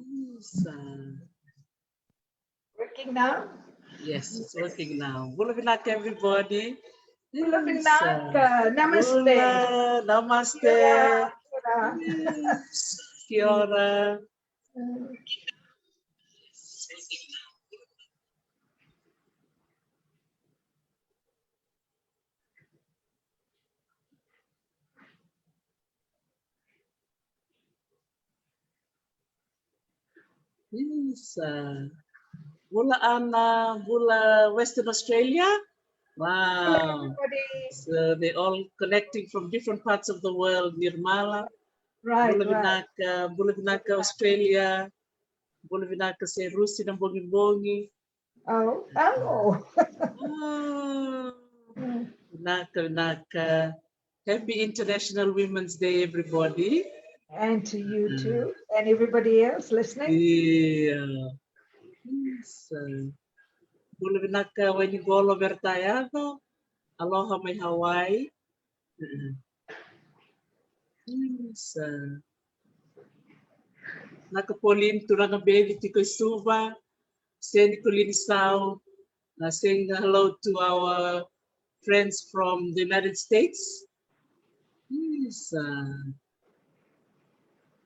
Yes, Working now? yes, it's working now. Bulavinak, everybody. Bulavinak, namaste. Bula, namaste. Kia ora. Yes, Bula Anna, Bula Western Australia. Wow. So they're all connecting from different parts of the world. Nirmala, Right, Bulavinaka, Australia, Bulavinaka, say Rusi na Bongi Bongi. Oh. Vinaka. Happy International Women's Day, everybody. And to you too, and everybody else listening. Yeah. So, Bulavinaka, when you go over Tayado, aloha mai Hawaii. So, Nakapolin turanga baby tiko suva, send Colin Sao, saying hello to our friends from the United States. Yes,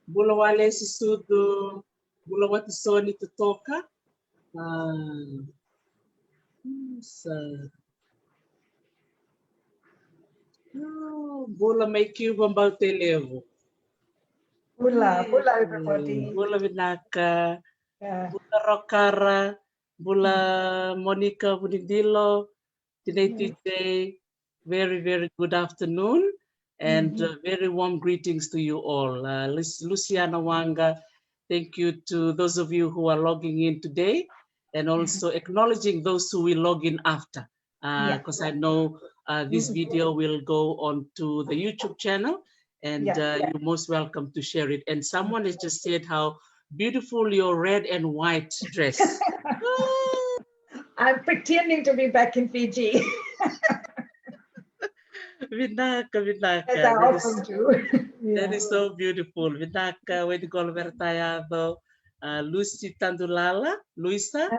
Bulawale Sisudu, Bulawati Soni Tutoka. Yes, Bula may Cuban Bautelevo. Bula everybody. Bula Vinaka, Bula Rokara, Bula Monica Bunidilo, today, very, very good afternoon and very warm greetings to you all. Luciana Wanga, thank you to those of you who are logging in today and also acknowledging those who will log in after, because I know this video will go on to the YouTube channel and you're most welcome to share it. And someone has just said how beautiful your red and white dress. I'm pretending to be back in Fiji. Vinaka. As I often do. That is so beautiful. Vinaka, Wedigol Vertayado, Lucy Tandulala, Luisa,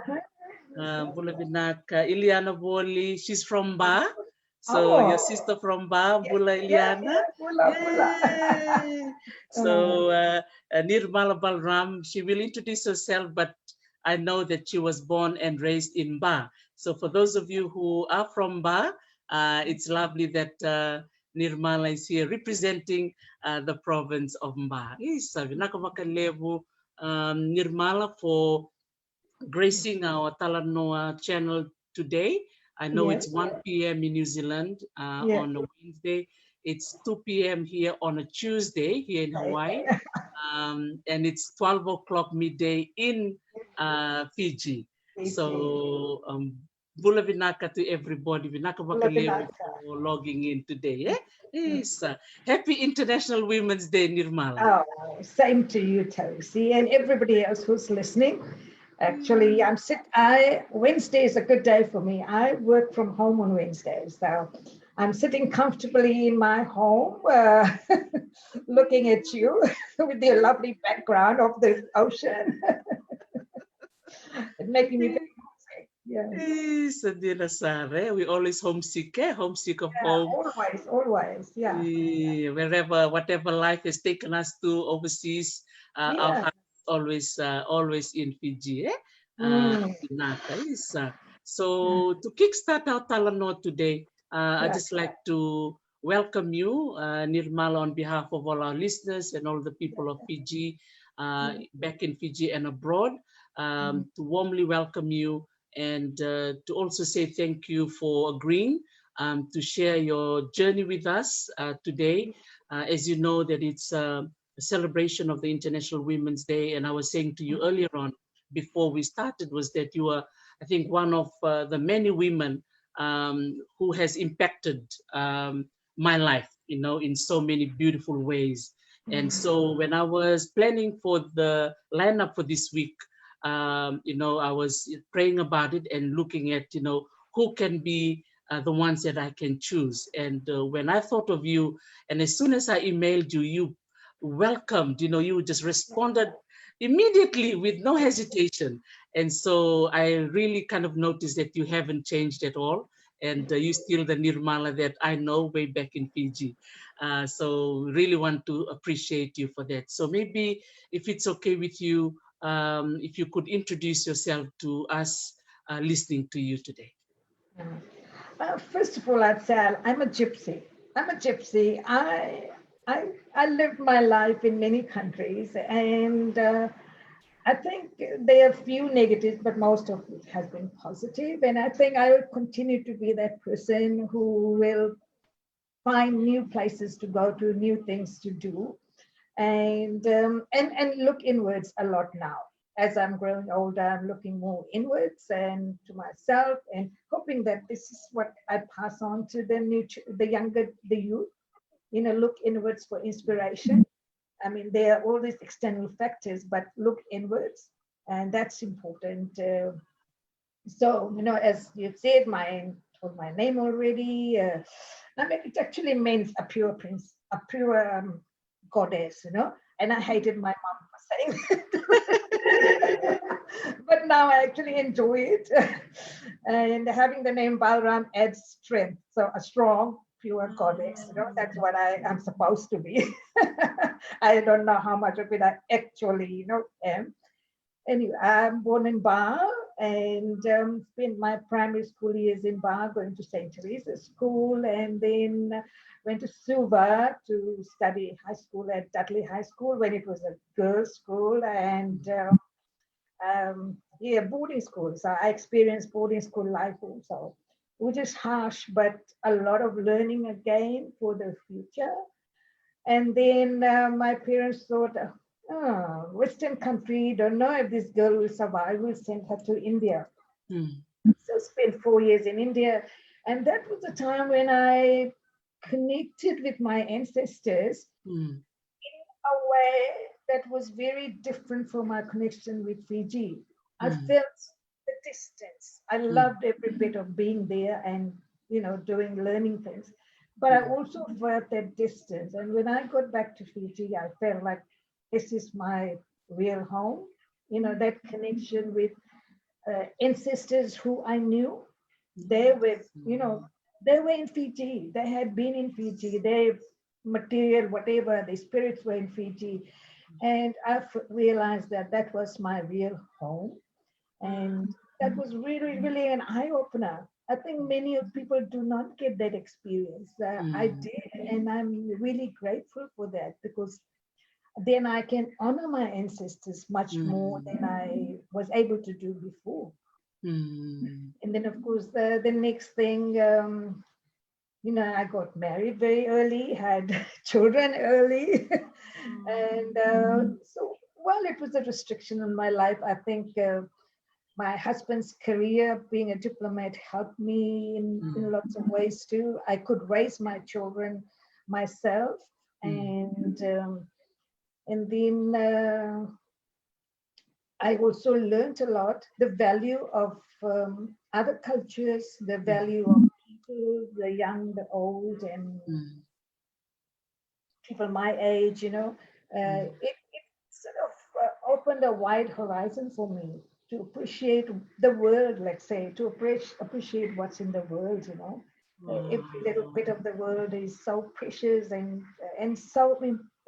Bula Vinaka, Iliana Boli, she's from Ba. So your sister from Ba, Bula Iliana. Bula. So Nirmal Balram, she will introduce herself, but I know that she was born and raised in Ba. So for those of you who are from Ba, it's lovely that Nirmala is here representing the province of Mba. Nirmala for gracing our Talanoa channel today. I know it's 1 p.m. in New Zealand on a Wednesday. It's 2 p.m. here on a Tuesday here in Hawaii. And it's 12 o'clock midday in Fiji. So Bula Vinaka to everybody. Vinaka Bakalevu for logging in today. Yes. Happy International Women's Day, Nirmala. Oh, same to you, Tosi, and everybody else who's listening. Actually, Wednesday is a good day for me. I work from home on Wednesdays, so I'm sitting comfortably in my home, looking at you with the lovely background of the ocean. It's making me very homesick. Yeah. We always homesick, homesick of home. Always. Yeah. Whatever life has taken us to overseas, our hearts always in Fiji. So to kickstart our Talanoa today, I'd just like to welcome you, Nirmala, on behalf of all our listeners and all the people of Fiji, back in Fiji and abroad, to warmly welcome you and to also say thank you for agreeing to share your journey with us today. As you know that it's a celebration of the International Women's Day, and I was saying to you earlier on, before we started, was that you are, I think, one of the many women who has impacted my life, in so many beautiful ways. And so when I was planning for the lineup for this week, I was praying about it and looking at, who can be the ones that I can choose. And when I thought of you, and as soon as I emailed you, you welcomed, you just responded immediately with no hesitation. And so I really kind of noticed that you haven't changed at all. And you're still the Nirmala that I know way back in Fiji. So really want to appreciate you for that. So maybe if it's okay with you, if you could introduce yourself to us listening to you today. First of all, I'd say I'm a gypsy. I'm a gypsy. I lived my life in many countries, and I think there are few negatives, but most of it has been positive. And I think I will continue to be that person who will find new places to go to, new things to do, and look inwards a lot now. As I'm growing older, I'm looking more inwards and to myself, and hoping that this is what I pass on to the younger, the youth. Look inwards for inspiration. I mean, there are all these external factors, but look inwards, and that's important. So, as you've said, told my name already. I mean, it actually means a pure prince, a pure goddess, and I hated my mom for saying it. But now I actually enjoy it. And having the name Balram adds strength. So a strong, pure goddess, that's what I'm supposed to be. I don't know how much of it I actually, am. Anyway, I'm born in Bar and spent my primary school years in Bar, going to St. Teresa's School, and then went to Suva to study high school at Dudley High School when it was a girls' school, and boarding school. So I experienced boarding school life also, which is harsh, but a lot of learning again for the future. And then my parents thought, Western country, don't know if this girl will survive, we'll send her to India. So spent 4 years in India. And that was the time when I connected with my ancestors in a way that was very different from my connection with Fiji. I felt the distance. I loved every bit of being there and, learning things. But I also felt that distance. And when I got back to Fiji, I felt like this is my real home. That connection with ancestors who I knew. They were, they were in Fiji. They had been in Fiji. Their material, whatever, their spirits were in Fiji. And I realized that that was my real home. And that was really, really an eye-opener. I think many of people do not get that experience. I did, and I'm really grateful for that, because then I can honor my ancestors much more than I was able to do before. And then, of course, the next thing, I got married very early, had children early. And so, while it was a restriction in my life, I think my husband's career, being a diplomat, helped me in lots of ways too. I could raise my children myself, and then I also learned a lot, the value of other cultures, the value of people, the young, the old, and people my age. It sort of opened a wide horizon for me to appreciate the world, let's say, to appreciate what's in the world, Every little bit of the world is so precious and so,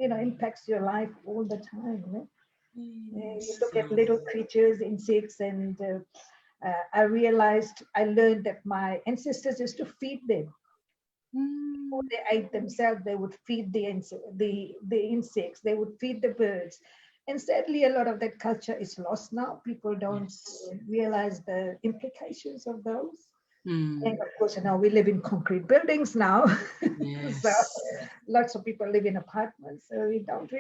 impacts your life all the time, You look at little creatures, insects, and I learned that my ancestors used to feed them. Before they ate themselves, they would feed the insects, they would feed the birds. And sadly, a lot of that culture is lost now. People don't realize the implications of those. And of course, now we live in concrete buildings now. So lots of people live in apartments. So we don't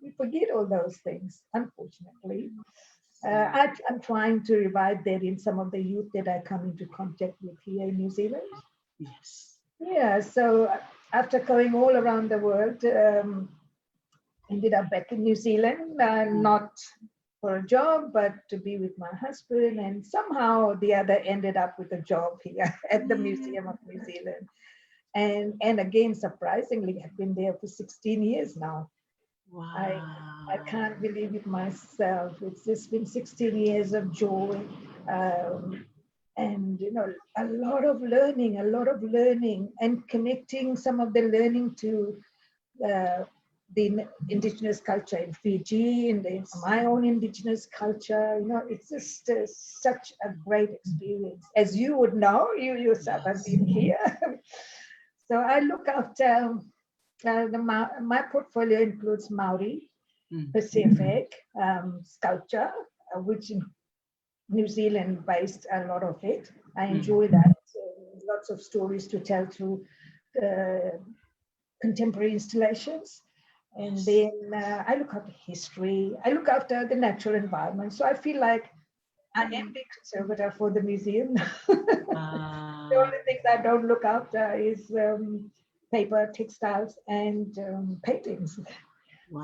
we forget all those things, unfortunately. I'm trying to revive that in some of the youth that I come into contact with here in New Zealand. Yeah, so after going all around the world, ended up back in New Zealand, not for a job, but to be with my husband, and somehow the other ended up with a job here at the Museum of New Zealand. And again, surprisingly, I've been there for 16 years now. I can't believe it myself. It's just been 16 years of joy. And a lot of learning and connecting some of the learning to the indigenous culture in Fiji and my own indigenous culture. It's just such a great experience. As you would know, you yourself have been here. So I look after my portfolio includes Maori, Pacific, sculpture, which in New Zealand based a lot of it. I enjoy that. Lots of stories to tell through contemporary installations. And then I look after history. I look after the natural environment. So I feel like I am the conservator for the museum. The only things I don't look after is paper, textiles, and paintings.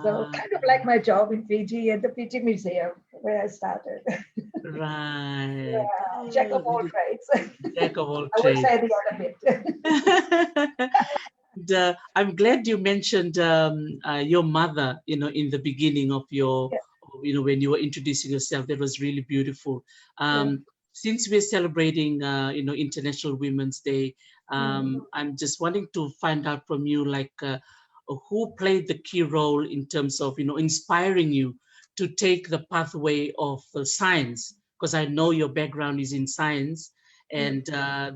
So kind of like my job in Fiji at the Fiji Museum where I started. Right. Jack of all trades. Jack of all I would trades. say the other bit. And, I'm glad you mentioned your mother, in the beginning of your, when you were introducing yourself. That was really beautiful. Since we're celebrating, International Women's Day, I'm just wanting to find out from you, like, who played the key role in terms of, inspiring you to take the pathway of science? Because I know your background is in science, and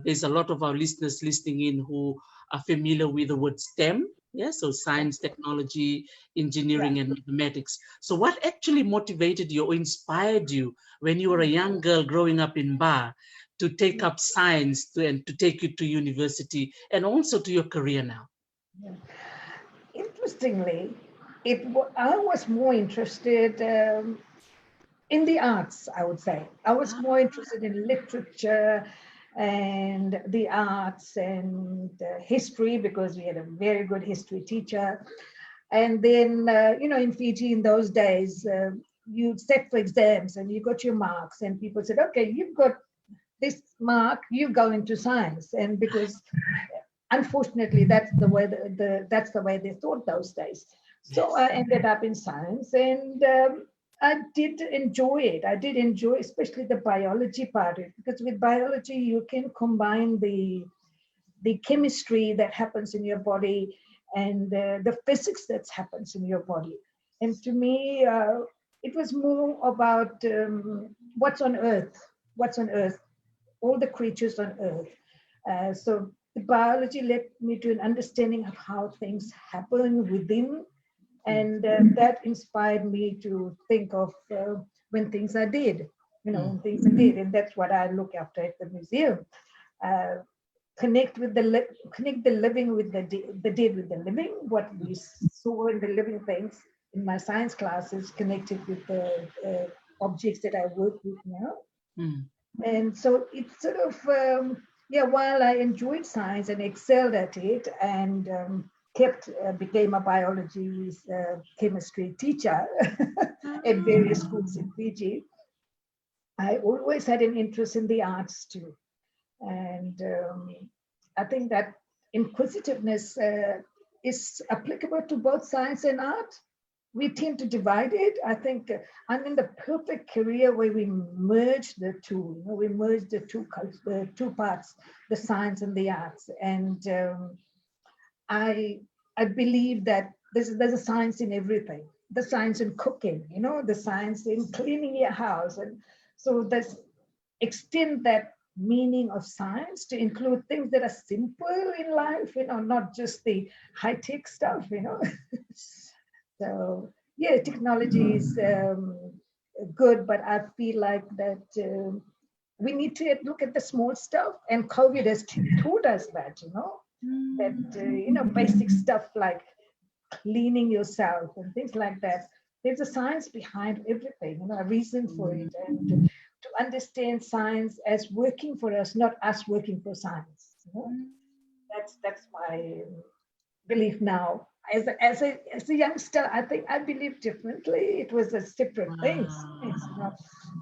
there's a lot of our listeners listening in who are familiar with the word STEM. So science, technology, engineering, and mathematics. So what actually motivated you or inspired you when you were a young girl growing up in Ba to take up science and to take you to university and also to your career now? Interestingly, I was more interested in the arts, I would say. I was more interested in literature and the arts and history, because we had a very good history teacher. And then, in Fiji in those days, you set for exams and you got your marks, and people said, okay, you've got this mark, you go into science. And because unfortunately, that's the way that's the way they thought those days. So I ended up in science, and I did enjoy it. I did enjoy, especially the biology part of it, because with biology you can combine the chemistry that happens in your body and the physics that happens in your body. And to me, it was more about what's on Earth, all the creatures on Earth. So the biology led me to an understanding of how things happen within, and that inspired me to think of when things are dead, things are dead, and that's what I look after at the museum. Connect the living with the dead with the living. What we saw in the living things in my science classes connected with the objects that I work with now. And so it's sort of, while I enjoyed science and excelled at it and became a biology, chemistry teacher at various schools in Fiji, I always had an interest in the arts too. And I think that inquisitiveness is applicable to both science and art. We tend to divide it. I think I'm in the perfect career where we merge the two. We merge the two parts, the science and the arts. And I believe that there's a science in everything. The science in cooking, the science in cleaning your house. And so there's extend that meaning of science to include things that are simple in life, not just the high-tech stuff, So, technology is good, but I feel like that we need to look at the small stuff, and COVID has taught us that, that, basic stuff like cleaning yourself and things like that. There's a science behind everything, a reason for it, and to understand science as working for us, not us working for science. That's my belief now. As a youngster, I think I believed differently. It was a separate thing.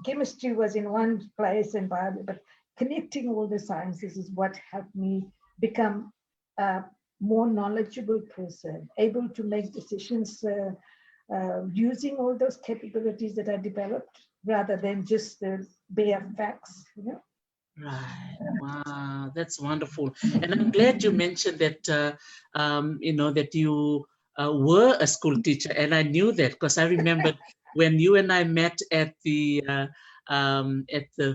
Chemistry was in one place and biology, but connecting all the sciences is what helped me become a more knowledgeable person, able to make decisions using all those capabilities that I developed rather than just the bare facts, you know. Right. Wow, that's wonderful. And I'm glad you mentioned that, you know, that you were a school teacher. And I knew that because I remembered when you and I met at the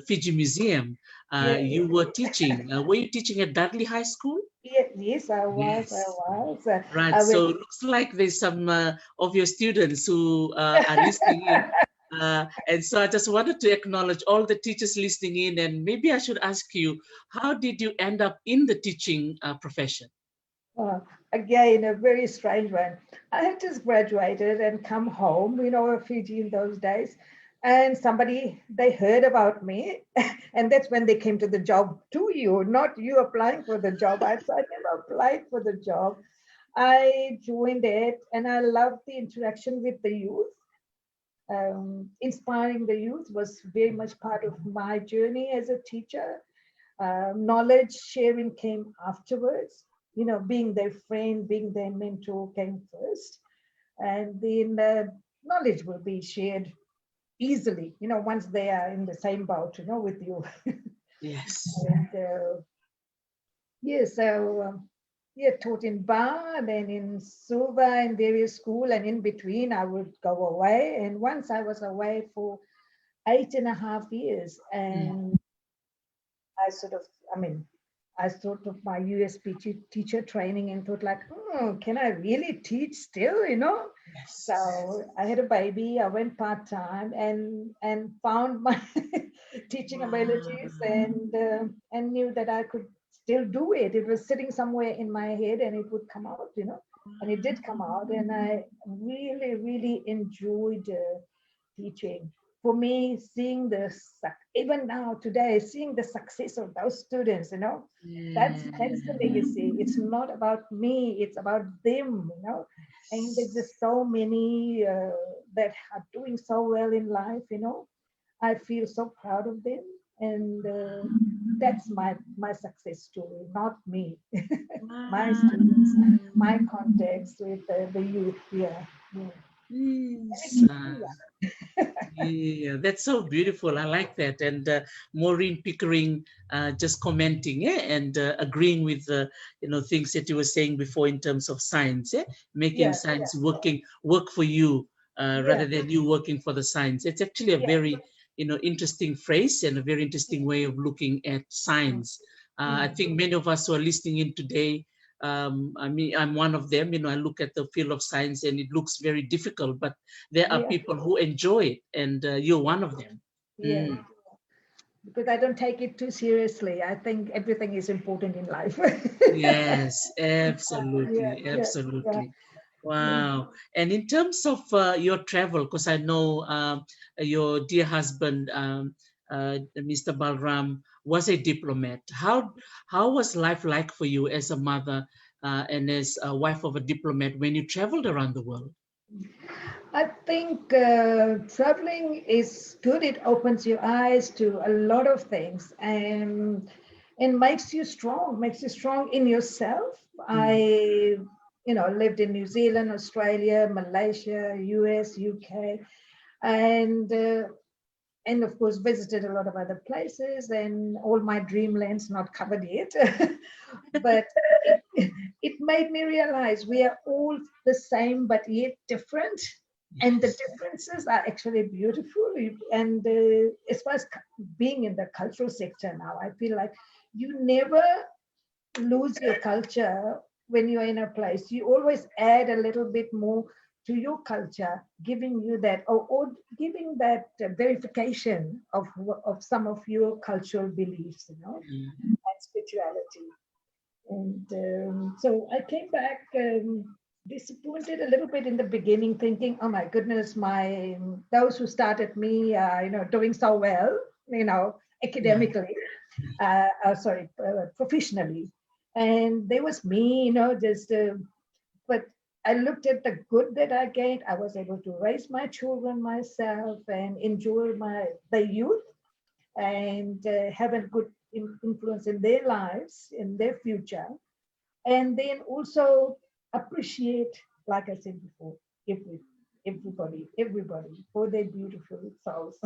Fiji Museum, Yeah, you were teaching. Were you teaching at Dudley High School? yes, I was. I Yes. was. Right. I So went. it looks like there's some of your students who are listening in. And so I just wanted to acknowledge all the teachers listening in. And maybe I should ask you, how did you end up in the teaching profession? Uh, Again, a very strange one. I had just graduated and come home, you know, Fiji in those days, and somebody, they heard about me, and that's when they came to the job to you, not you applying for the job. I never applied for the job. I joined it, and I loved the interaction with the youth. Inspiring the youth was very much part of my journey as a teacher. Knowledge sharing came afterwards. You know, being their friend, being their mentor came first. And then knowledge will be shared easily, you know, once they are in the same boat, you know, with you. Yes. And yeah, so yeah, taught in Bar, then in Suva, in various school, and in between I would go away. And once I was away for 8.5 years, Mm. and I sort of, I mean, I sort of my USP teacher training and thought like, can I really teach still, you know? Yes. So I had a baby, I went part-time and found my teaching abilities Wow. and knew that I could still do it. It was sitting somewhere in my head and it would come out, you know, and it did come out. And I really, really enjoyed teaching. For me, seeing even now today, seeing the success of those students, you know, that's the Yes. legacy. It's not about me; it's about them, you know. And there's just so many that are doing so well in life, you know. I feel so proud of them, and that's my success story, not me. My students, my Wow. context with the youth. Yeah, yeah. Yes. Yeah. Yeah, that's so beautiful. I like that. And Maureen Pickering just commenting and agreeing with you know, things that you were saying before in terms of science, making Yeah, science work for you yeah, rather than you working for the science. It's actually a yeah. very, you know, interesting phrase and a very interesting way of looking at Mm, science. I mm. think many of us who are listening in today, I mean, I'm one of them. You know, I look at the field of science and it looks very difficult, but there are Yeah, people who enjoy it, and you're one of them. yeah. Mm. Because I don't take it too seriously. I think everything is important in life. Yes, Yeah, absolutely, yeah, yeah. absolutely. Mm. Wow. And in terms of your travel, because I know your dear husband, Mr. Balram, was a diplomat. How was life like for you as a mother and as a wife of a diplomat when you traveled around the world? I think traveling is good. It opens your eyes to a lot of things and makes you strong in yourself. Mm. I, you know, lived in New Zealand, Australia, Malaysia, US, UK, and uh, and of course visited a lot of other places and all my dreamlands not covered yet. But it made me realize we are all the same but yet different, and the Yes. differences are actually beautiful. And as far as being in the cultural sector now, I feel like you never lose your culture when you're in a place. You always add a little bit more to your culture, giving you that, or giving that verification of some of your cultural beliefs, you know, Mm. and spirituality. And so I came back disappointed a little bit in the beginning, thinking, "Oh my goodness, my those who started me, you know, doing so well, you know, Yeah. academically, sorry, professionally, and there was me, you know, just." But I looked at the good that I gained. I was able to raise my children myself and enjoy the youth and have a good influence in their lives, in their future, and then also appreciate, like I said before, everything. everybody, for their beautiful souls.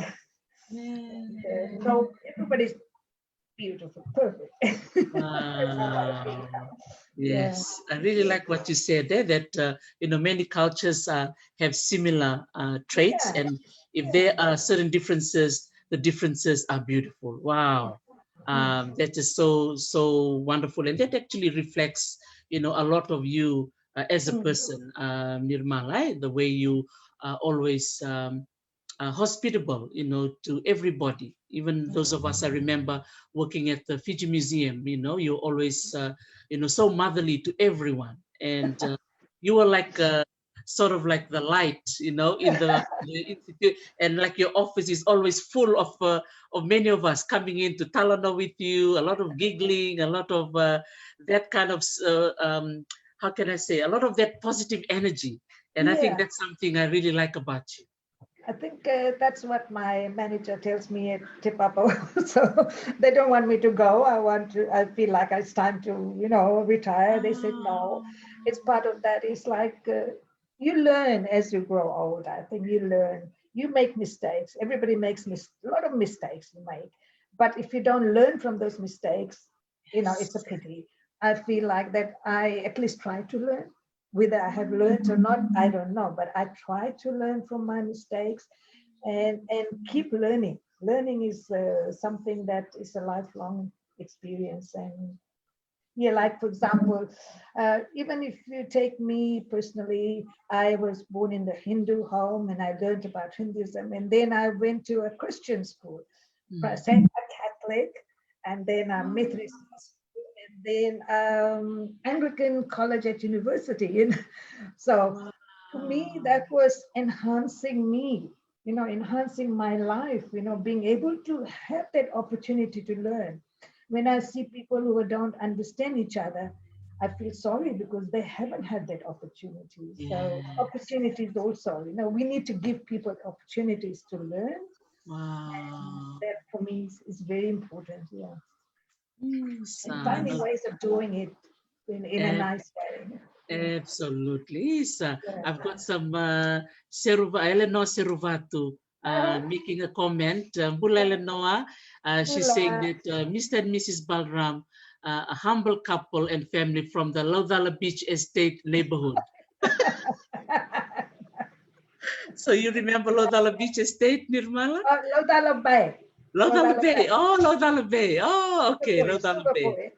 So everybody's beautiful, perfect. That's how I feel. Yes, I really like what you said there, that many cultures have similar traits, and if there are certain differences, the differences are beautiful. Wow. That is so wonderful, and that actually reflects a lot of you as a person, Nirmala, right? The way you are always hospitable, to everybody, even those of us, I remember working at the Fiji Museum, you're always, so motherly to everyone. And you were like, sort of like the light, in the institute. And like your office is always full of many of us coming in to talanoa with you, a lot of giggling, a lot of that kind of, how can I say, a lot of that positive energy. And I think that's something I really like about you. I think that's what my manager tells me at Tepapa. So they don't want me to go. I feel like it's time to, retire. They said, no, it's part of that. It's like you learn as you grow old. I think you learn. You make mistakes. Everybody makes a lot of mistakes you make. But if you don't learn from those mistakes, it's a pity. I feel like that I at least try to learn. Whether I have learned or not, I don't know, but I try to learn from my mistakes and keep learning. Learning is something that is a lifelong experience. And like, for example, even if you take me personally, I was born in the Hindu home and I learned about Hinduism. And then I went to a Christian school, a Catholic, and then a Methodist, then Anglican college at university. So to me, that was enhancing me, enhancing my life, being able to have that opportunity to learn. When I see people who don't understand each other, I feel sorry because they haven't had that opportunity. So opportunities also, we need to give people opportunities to learn. Wow. That for me is very important. Yeah. Yes, And finding ways of doing it in a nice way. Absolutely. So I've got some Eleanor Seruvatu making a comment. Eleanor, she's saying that Mr. and Mrs. Balram, a humble couple and family from the Laudala Beach Estate neighborhood. So you remember Laudala Beach Estate, Nirmala? Laudala Bay. Laudala Bay. Oh, Laudala Bay. Oh, okay. Laudala Bay.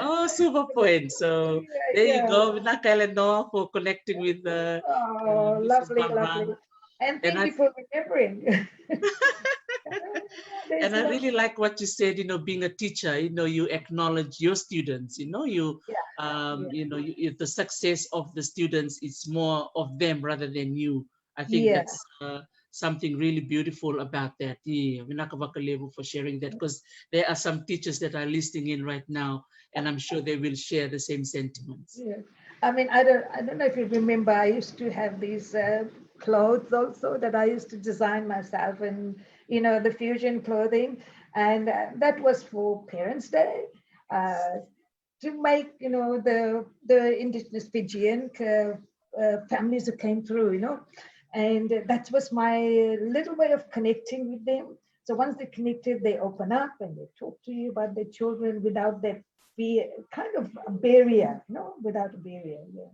Oh, super point. So there you go. Naka Eleanor for connecting with Mrs. Lovely, Balram. lovely. And thank you for remembering. And I really like what you said, being a teacher, you acknowledge your students, the success of the students is more of them rather than you. I think that's something really beautiful about that. Yeah, for sharing that, because there are some teachers that are listening in right now, and I'm sure they will share the same sentiments. Yeah. I mean, I don't know if you remember, I used to have these clothes also that I used to design myself, and the fusion clothing, and that was for Parents' Day to make the indigenous Fijian families who came through, and that was my little way of connecting with them. So once they connected, they open up and they talk to you about their children without that fear, kind of a barrier, without a barrier. Yeah.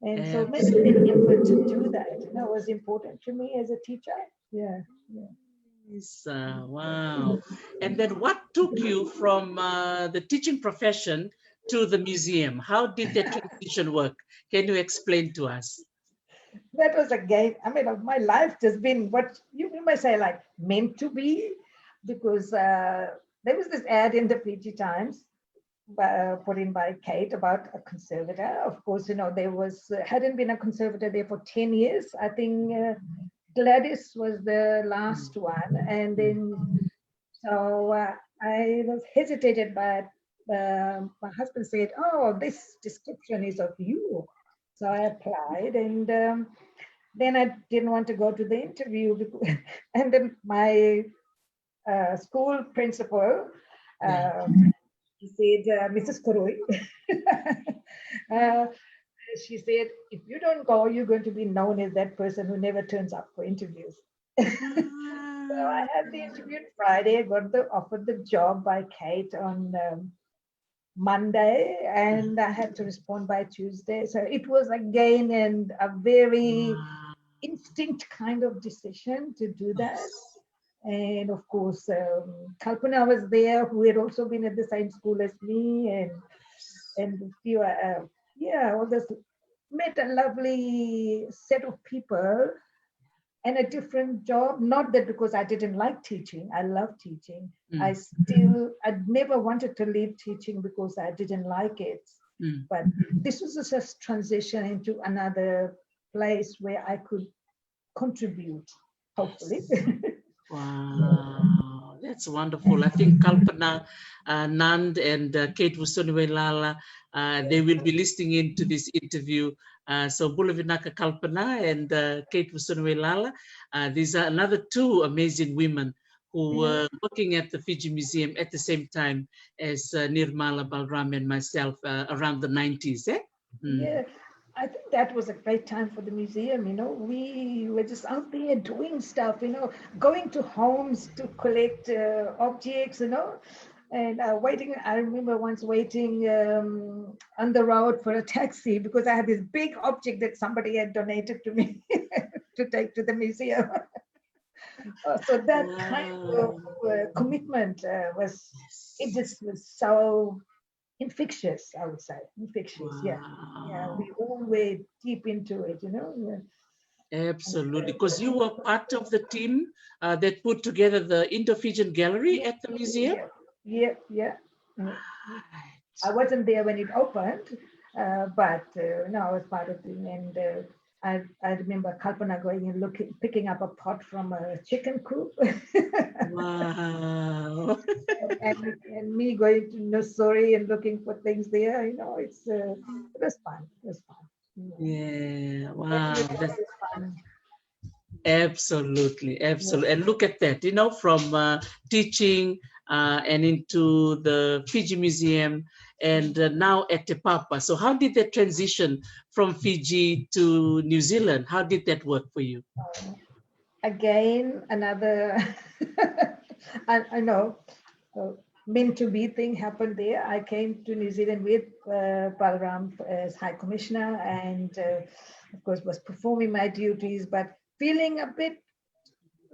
And so making an effort to do that, was important to me as a teacher. Yeah. Yes, wow. And then what took you from the teaching profession to the museum? How did that transition work? Can you explain to us? That was again, my life has been what you might say like meant to be, because there was this ad in the Fiji Times put in by Kate about a conservator. Of course, there hadn't been a conservator there for 10 years. I think Gladys was the last one. And then, so I was hesitated, but my husband said, oh, this description is of you. So I applied, and then I didn't want to go to the interview because, and then my school principal, he said, Mrs. Koroi, she said, if you don't go, you're going to be known as that person who never turns up for interviews. So I had the interview on Friday, offered the job by Kate on Monday, and I had to respond by Tuesday. So it was again and a very instinct kind of decision to do that. And of course, Kalpana was there, who had also been at the same school as me, and a few, all this, met a lovely set of people and a different job. Not that because I didn't like teaching, I love teaching. I'd never wanted to leave teaching because I didn't like it. But this was just transition into another place where I could contribute, hopefully. Wow, that's wonderful. I think Kalpana, Nand, and Kate Wusoniwelala, they will be listening into this interview. So Bulavinaka Kalpana and Kate Wusoniwelala, these are another two amazing women who were working at the Fiji Museum at the same time as Nirmal Balram and myself around the 90s. Yeah, I think that was a great time for the museum. We were just out there doing stuff, going to homes to collect objects, and waiting. I remember once waiting on the road for a taxi because I had this big object that somebody had donated to me to take to the museum. So that kind of commitment it just was so infectious, I would say. Infectious, yeah. We all were deep into it, Absolutely, because you were part of the team that put together the Indo-Fijian Gallery at the museum. Yeah. I wasn't there when it opened, but no, I was part of it. And I remember Kalpana going and picking up a pot from a chicken coop. Wow. and me going to Nosori and looking for things there. It was fun. It was fun. Yeah. Wow. That's fun. Absolutely. And look at that, from teaching and into the Fiji Museum and now at Tepapa. So how did that transition from Fiji to New Zealand? How did that work for you? Again, another, I know, meant to be thing happened there. I came to New Zealand with Balram as High Commissioner and of course was performing my duties, but feeling a bit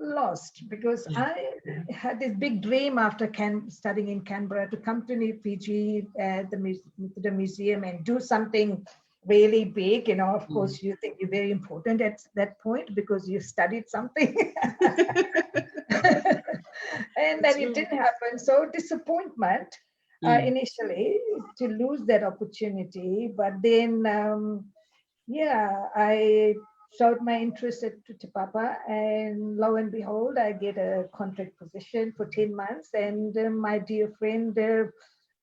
lost because I had this big dream after studying in Canberra to come to Fiji at the museum and do something really big. Of course, you think you're very important at that point because you studied something. And then it didn't happen. So disappointment initially to lose that opportunity. But then, I showed my interest to Tepapa, and lo and behold, I get a contract position for 10 months. And my dear friend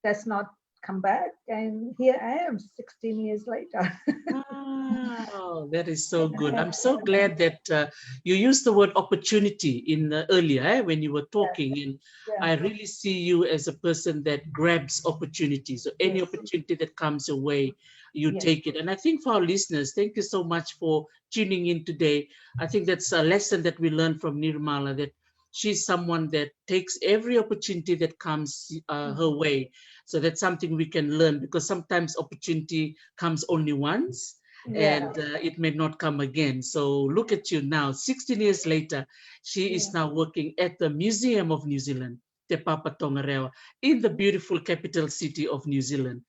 does not come back, and here I am 16 years later. Wow, that is so good. I'm so glad that you used the word opportunity in earlier when you were talking, and I really see you as a person that grabs opportunities. So any opportunity that comes your way, you take it. And I think for our listeners, thank you so much for tuning in today. I think that's a lesson that we learned from Nirmala, that she's someone that takes every opportunity that comes her way. So that's something we can learn, because sometimes opportunity comes only once and it may not come again. So look at you now, 16 years later, she is now working at the Museum of New Zealand, Tepapa Tongarewa, in the beautiful capital city of New Zealand,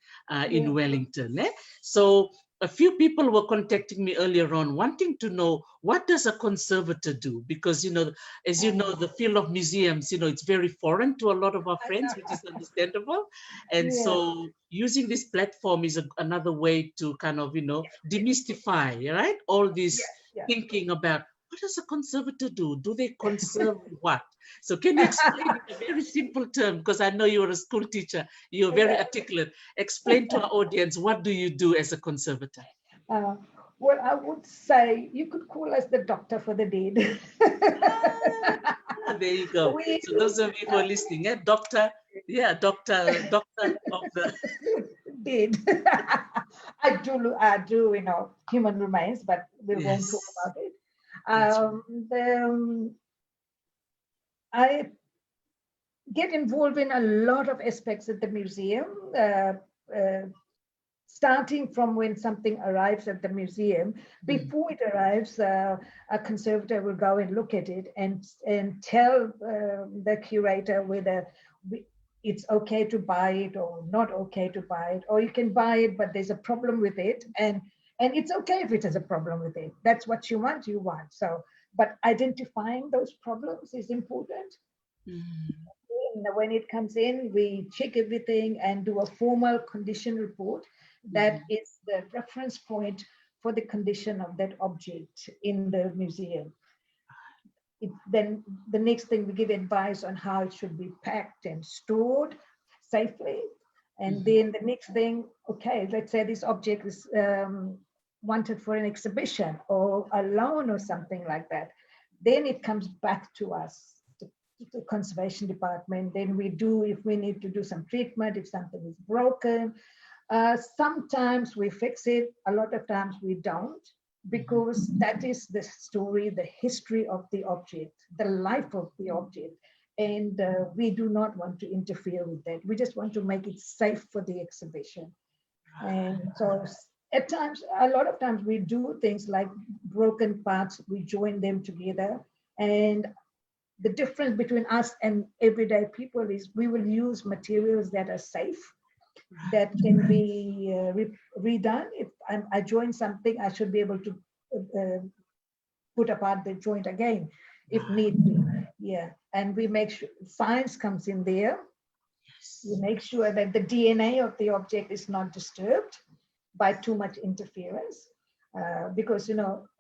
in Wellington. So a few people were contacting me earlier on wanting to know, what does a conservator do? Because, as you know, the field of museums, it's very foreign to a lot of our friends, which is understandable. And so using this platform is another way to kind of, demystify, right? All this thinking about, what does a conservator do? Do they conserve what? So can you explain in a very simple term, because I know you're a school teacher, you're very articulate. Explain to our audience, what do you do as a conservator? Well, I would say you could call us the doctor for the dead. There you go. So those of you who are listening, doctor of the dead. I do, human remains, but we won't talk Yes. about it. That's right. I get involved in a lot of aspects at the museum, starting from when something arrives at the museum. Before it arrives, a conservator will go and look at it and tell the curator whether it's okay to buy it or not okay to buy it, or you can buy it, but there's a problem with it. And it's okay if it has a problem with it. That's what you want. So, but identifying those problems is important. When it comes in, we check everything and do a formal condition report. That is the reference point for the condition of that object in the museum. Then the next thing, we give advice on how it should be packed and stored safely. And then the next thing, okay, let's say this object is wanted for an exhibition or a loan or something like that. Then it comes back to us, the conservation department. Then we do, if we need to do some treatment, if something is broken. Sometimes we fix it, a lot of times we don't, because that is the story, the history of the object, the life of the object. And we do not want to interfere with that. We just want to make it safe for the exhibition. And so at times, a lot of times we do things like broken parts, we join them together. And the difference between us and everyday people is we will use materials that are safe, that can be redone. If I join something, I should be able to put apart the joint again if need be. Yeah, and we make sure science comes in there. We make sure that the DNA of the object is not disturbed by too much interference, because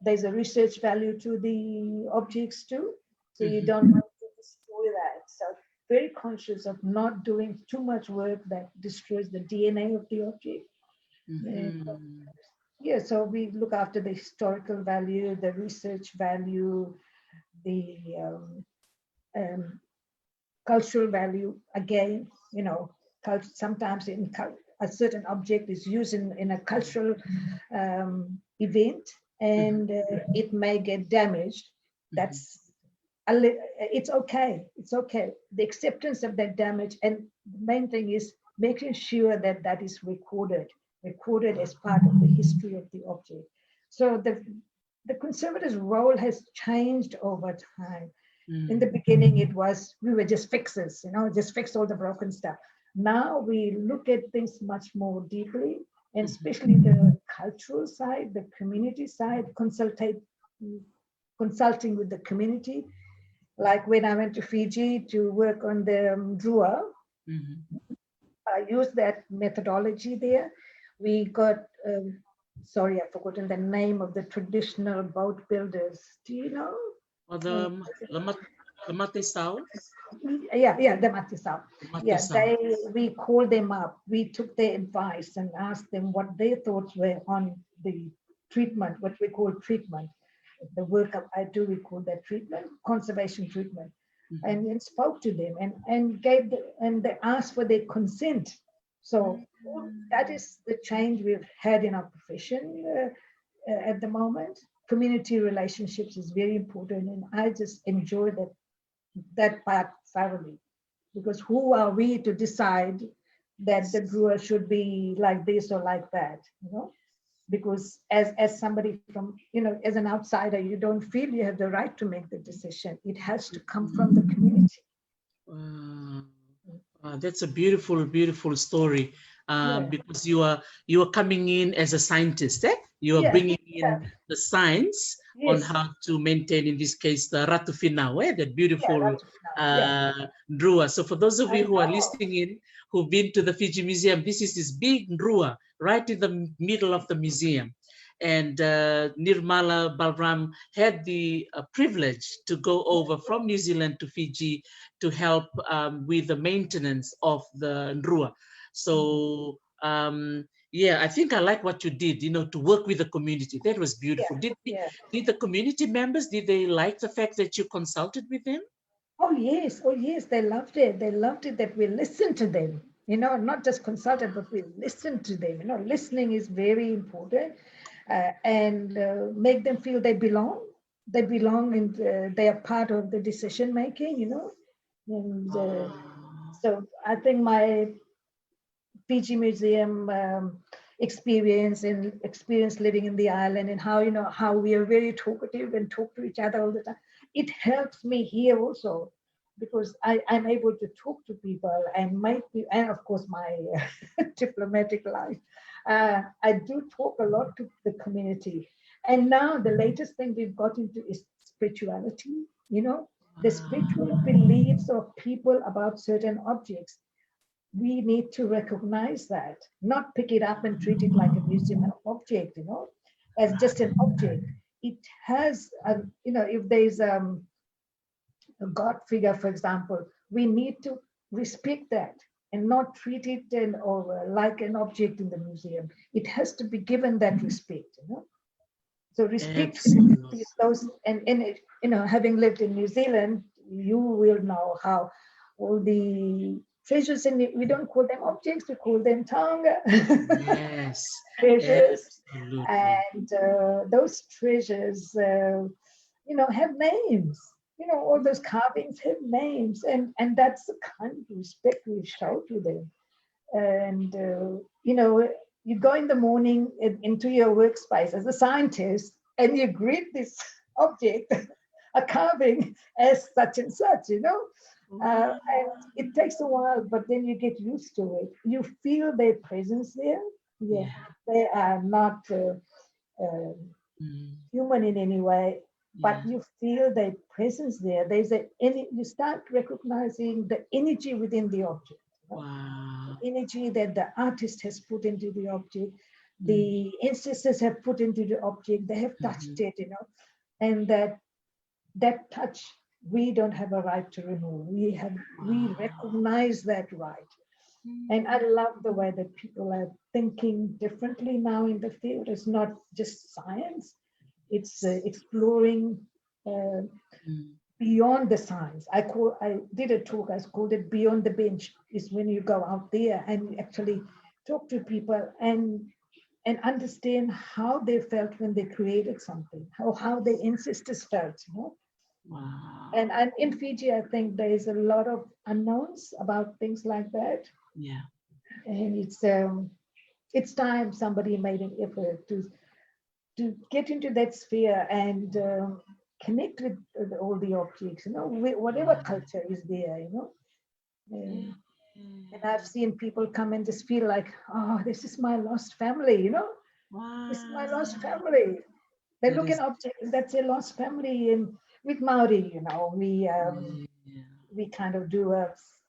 there's a research value to the objects too. So you don't want to destroy that. So very conscious of not doing too much work that destroys the DNA of the object. Yeah, so we look after the historical value, the research value, the cultural value. Again, sometimes a certain object is used in a cultural event, and it may get damaged. It's okay. It's okay. The acceptance of that damage, and the main thing is making sure that that is recorded as part of the history of the object. So the conservator's role has changed over time. In the beginning, we were just fixers, just fix all the broken stuff. Now we look at things much more deeply, and especially the cultural side, the community side, consulting with the community. Like when I went to Fiji to work on the drua, I used that methodology there. We got, sorry, I've forgotten the name of the traditional boat builders. Do you know? Or the Matisao? Yeah, the Matisao. Yeah, we called them up. We took their advice and asked them what their thoughts were on the treatment, what we call treatment. The work I do, we call that treatment, conservation treatment, and spoke to them and they asked for their consent. So that is the change we've had in our profession at the moment. Community relationships is very important, and I just enjoy that part thoroughly, because who are we to decide that the brewer should be like this or like that, because as somebody from, as an outsider, you don't feel you have the right to make the decision. It has to come from the community. That's a beautiful, beautiful story. Because you are coming in as a scientist, you are bringing in the science on how to maintain, in this case, the ratou finau, that beautiful drua. So for those of you who are listening in, who've been to the Fiji Museum, this is this big drua right in the middle of the museum. And Nirmal Balram had the privilege to go over from New Zealand to Fiji to help with the maintenance of the drua. So I think I like what you did, to work with the community. That was beautiful. Did the community members, did they like the fact that you consulted with them? Oh yes, they loved it. They loved it that we listened to them. not just consulted, but we listen to them. Listening is very important, and make them feel they belong. They belong, and they are part of the decision making. And so I think my Fiji Museum experience living in the island, and how we are very talkative and talk to each other all the time. It helps me here also, because I'm able to talk to people and and of course my diplomatic life. I do talk a lot to the community. And now the latest thing we've got into is spirituality, the spiritual beliefs of people about certain objects. We need to recognize that, not pick it up and treat it like a museum object, as just an object. It has, if there's a God figure, for example, we need to respect that and not treat it or like an object in the museum. It has to be given that respect, So respect those, and having lived in New Zealand, you will know how all the treasures we don't call them objects, we call them tonga. Yes. Treasures. Absolutely. And those treasures, have names. All those carvings have names, and that's the kind of respect we show to them. And, you go in the morning into your workspace as a scientist, and you greet this object, a carving, as such and such, and it takes a while, but then you get used to it. You feel their presence there. Yeah. They are not human in any way, but you feel their presence there. You start recognizing the energy within the object. Wow. The energy that the artist has put into the object, the ancestors have put into the object. They have touched it, and that touch, we don't have a right to remove. We recognize that right. And I love the way that people are thinking differently now in the field. It's not just science, it's exploring beyond the science. I did a talk, I called it Beyond the Bench. Is when you go out there and actually talk to people and understand how they felt when they created something, how their ancestors felt, Wow. And in Fiji, I think there is a lot of unknowns about things like that. Yeah. And it's time somebody made an effort to get into that sphere and connect with all the objects, whatever culture is there, And I've seen people come and just feel like, oh, this is my lost family, Wow. This is my lost family. They look at objects, that's a lost family. And with Maori, we kind of do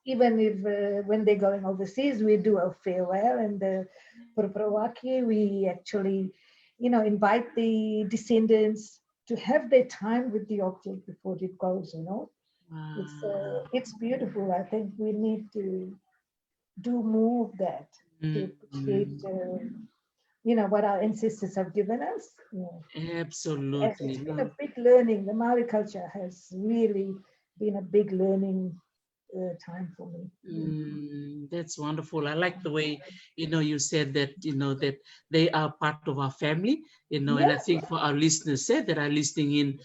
even if when they're going overseas, we do a farewell, and the Purawaki, we actually, invite the descendants to have their time with the object before it goes, Wow. It's beautiful. I think we need to do more of that to appreciate, what our ancestors have given us. Absolutely. It's been a big learning. The Maori culture has really been a big learning time for me. That's wonderful. I like the way, you said that, that they are part of our family, and I think for our listeners that are listening in,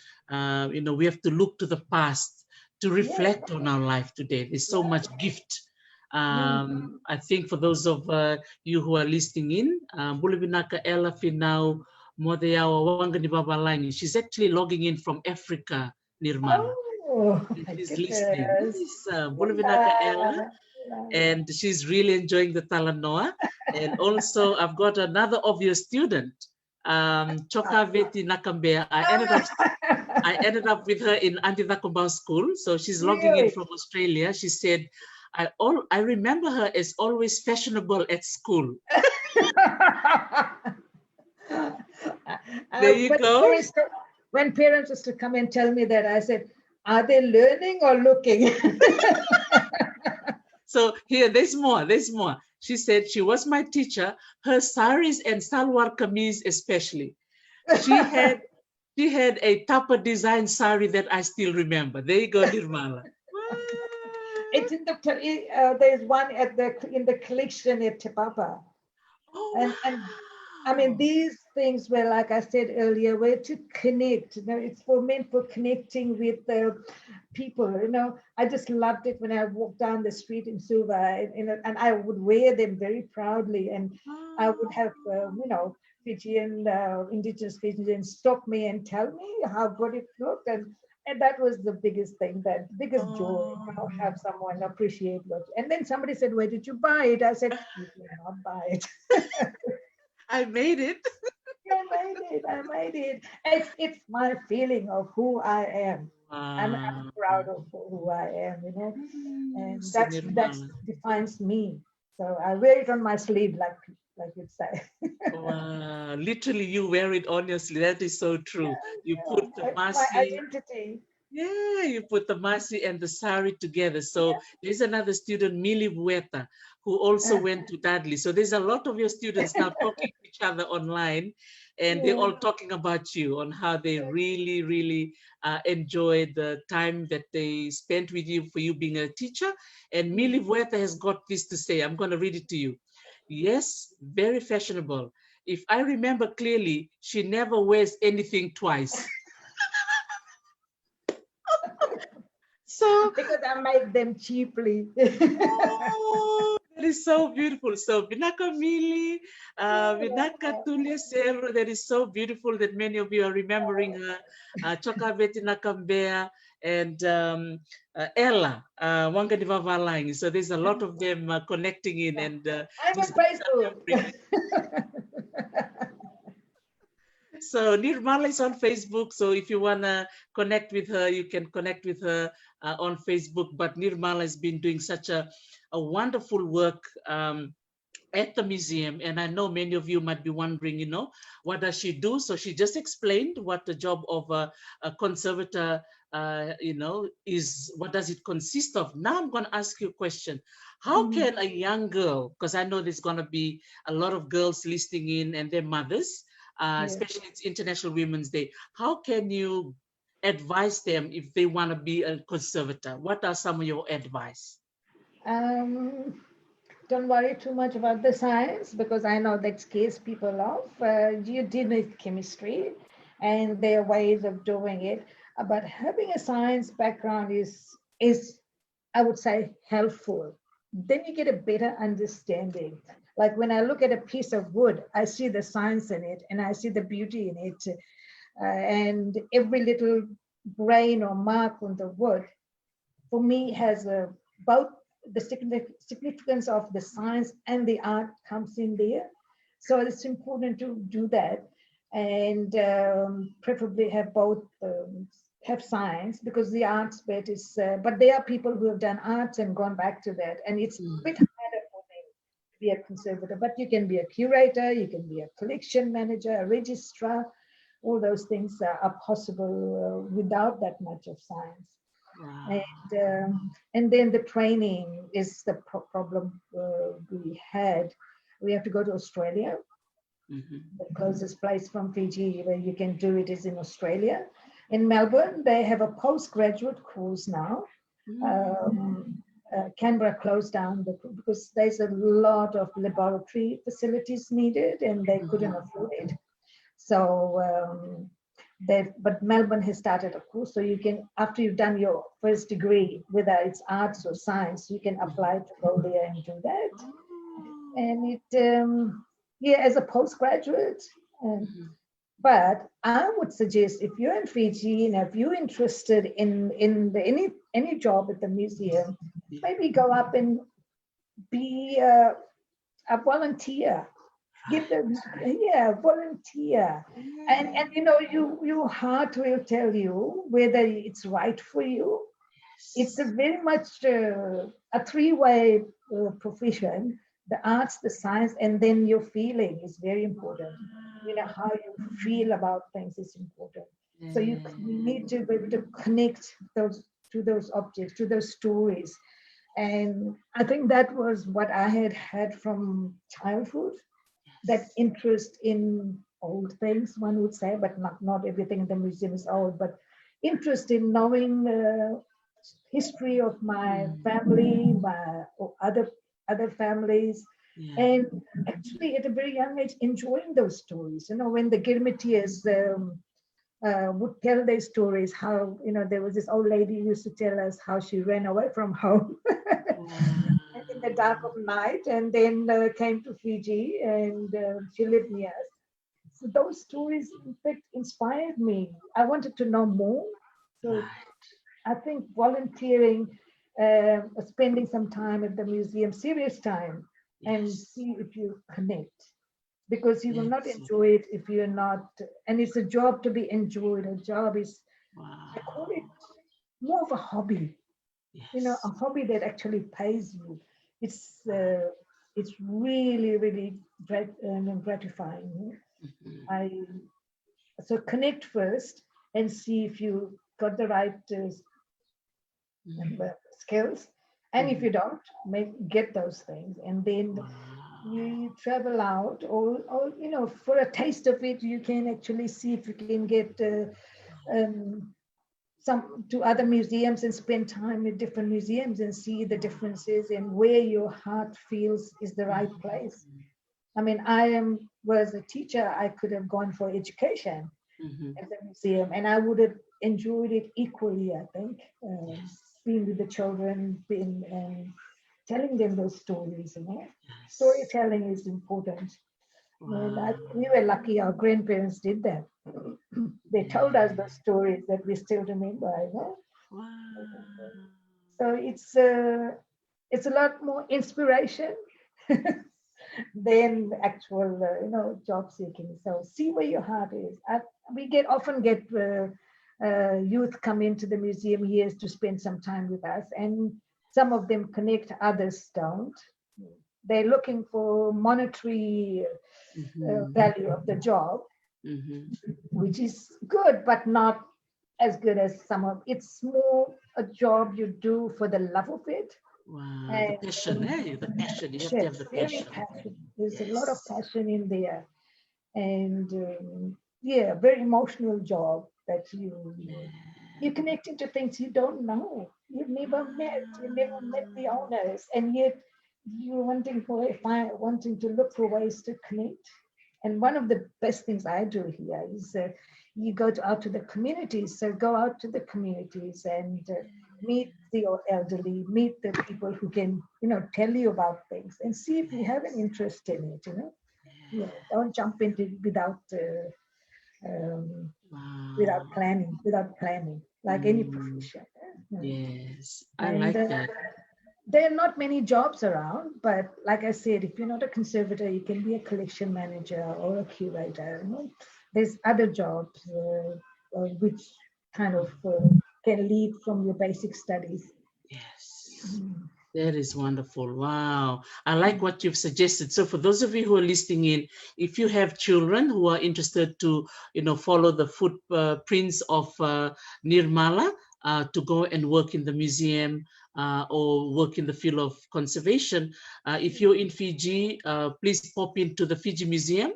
we have to look to the past to reflect on our life today. There's so much gift. I think for those of you who are listening in, Bulibinaka Ella Finau Modeawa Wangani Babalangi, she's actually logging in from Africa, Nirmala. She's listening. Bulibinaka Ella, and she's really enjoying the talanoa. And also, I've got another of your student, Choka Viti Nakambea. I ended up with her in Antitha School, so she's logging in from Australia. She said, I remember her as always fashionable at school. There you go. When parents used to come and tell me that, I said, are they learning or looking? So here, there's more. She said she was my teacher, her saris and salwar kameez especially. She had a Tapa design sari that I still remember. There you go, Nirmala. It's in the there's one at in the collection at Tepapa. Oh, And I mean, wow. these things were, like I said earlier, were to connect. It's meant for connecting with the people. I just loved it when I walked down the street in Suva, and I would wear them very proudly, and I would have, Fijian, indigenous Fijians stop me and tell me how good it looked, and that was the biggest thing, that biggest joy, have someone appreciate what. And then somebody said, "Where did you buy it?" I said, "You cannot buy it." I made it. I made it. I made it. It's my feeling of who I am. I'm Wow. proud of who I am, and So that Nirmala. defines me. So I wear it on my sleeve, like you'd say. Wow. Literally, you wear it on your sleeve. That is so true. You put the It's my masi. identity. Yeah, you put the masi and the sari together. So there's another student, Mili Bueta, who also went to Dudley. So there's a lot of your students now talking to each other online, and they're Yeah. all talking about you on how they really, really enjoyed the time that they spent with you for you being a teacher. And Mili Bueta has got this to say. I'm going to read it to you. Yes, very fashionable. If I remember clearly, she never wears anything twice. So Because I made them cheaply. oh, that is so beautiful. So Vinaka Mili, Vinaka Tulia Seru, that is so beautiful that many of you are remembering her. Chokabeti Nakambea and Ella, Wanga Divavalang. So there's a lot of them connecting in and I'm on just remembering. Facebook. So Nirmala is on Facebook. So if you want to connect with her, you can connect with her on Facebook. But Nirmala has been doing such a wonderful work at the museum. And I know many of you might be wondering, what does she do? So she just explained what the job of a conservator, is. What does it consist of? Now I'm going to ask you a question. How can a young girl, because I know there's going to be a lot of girls listening in and their mothers, Yes. especially it's International Women's Day, how can you advise them if they want to be a conservator? What are some of your advice? Um, don't worry too much about the science, because I know that scares people off. You deal with chemistry and there are ways of doing it. But having a science background is I would say helpful. Then you get a better understanding. Like when I look at a piece of wood, I see the science in it and I see the beauty in it. And every little grain or mark on the wood, for me, has both the significance of the science and the art comes in there. So it's important to do that, and preferably have both, have science, because the arts bit is, but there are people who have done arts and gone back to that, and it's a bit harder for them to be a conservator, but you can be a curator, you can be a collection manager, a registrar. All those things are possible without that much of science. Wow. And then the training is the problem we had. We have to go to Australia. The closest place from Fiji where you can do it is in Australia. In Melbourne, they have a postgraduate course now. Canberra closed down because there's a lot of laboratory facilities needed and they couldn't afford it. So but Melbourne has started a course, so you can, after you've done your first degree, whether it's arts or science, you can apply to go there and do that. And it, as a postgraduate. But I would suggest, if you're in Fiji and if you're interested in any job at the museum, maybe go up and be a volunteer. Volunteer. And your heart will tell you whether it's right for you. It's a very much a three-way profession: the arts, the science, and then your feeling is very important. How you feel about things is important. So you need to be able to connect those objects, to those stories. And I think that was what I had from childhood. That interest in old things, one would say, but not everything in the museum is old, but interest in knowing history of my family, or other families. Yeah. And actually, at a very young age, enjoying those stories. When the Girmitias would tell their stories, how, there was this old lady who used to tell us how she ran away from home in the dark of night, and then came to Fiji, and she lived near us. So those stories, in fact, inspired me. I wanted to know more. So I think volunteering, spending some time at the museum, serious time, and see if you connect. Because you will not enjoy it if you're not, and it's a job to be enjoyed. A job is, I call it more of a hobby. A hobby that actually pays you. It's really, really gratifying. So connect first and see if you got the right skills, and if you don't, get those things, and then you travel out, or for a taste of it, you can actually see if you can get some to other museums and spend time at different museums and see the differences and where your heart feels is the right place. I mean, was a teacher, I could have gone for education at the museum, and I would have enjoyed it equally, I think, being with the children, telling them those stories. Storytelling is important. And we were lucky our grandparents did that. They told us the stories that we still remember. So it's a lot more inspiration than actual job seeking. So see where your heart is. We often get youth come into the museum here to spend some time with us, and some of them connect, others don't. They're looking for monetary value of the job, which is good, but not as good as some of. It's more a job you do for the love of it. Wow, the passion, the passion. You have to have the passion. There's a lot of passion in there, and very emotional job that you connect into things you don't know. You've never met the owners, and yet you're wanting to look for ways to connect. And one of the best things I do here is you go out to the communities. So go out to the communities and meet the elderly, meet the people who can, tell you about things, and see if you have an interest in it. Don't jump into it without planning, like any profession. Yes, I like that. There are not many jobs around, but like I said, if you're not a conservator, you can be a collection manager or a curator. There's other jobs which kind of can lead from your basic studies. Yes. That is wonderful. Wow. I like what you've suggested. So for those of you who are listening in, if you have children who are interested to, follow the footprints of Nirmala, to go and work in the museum or work in the field of conservation, if you're in Fiji, please pop into the Fiji Museum.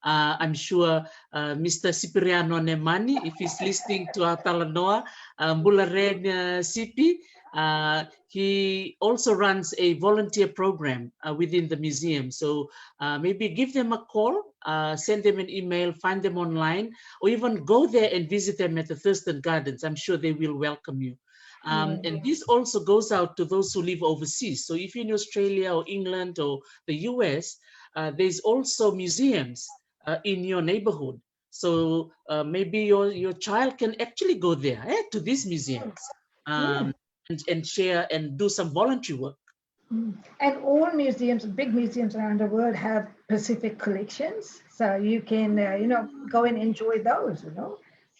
I'm sure Mr. Cipriano Nemani, if he's listening to our Talanoa, Bularen Sipi, he also runs a volunteer program within the museum. So maybe give them a call, send them an email, find them online, or even go there and visit them at the Thurston Gardens. I'm sure they will welcome you. And this also goes out to those who live overseas. So if you're in Australia or England or the US, there's also museums in your neighborhood. So maybe your child can actually go there to these museums. And share and do some voluntary work. And all museums, big museums around the world, have Pacific collections. So you can, go and enjoy those,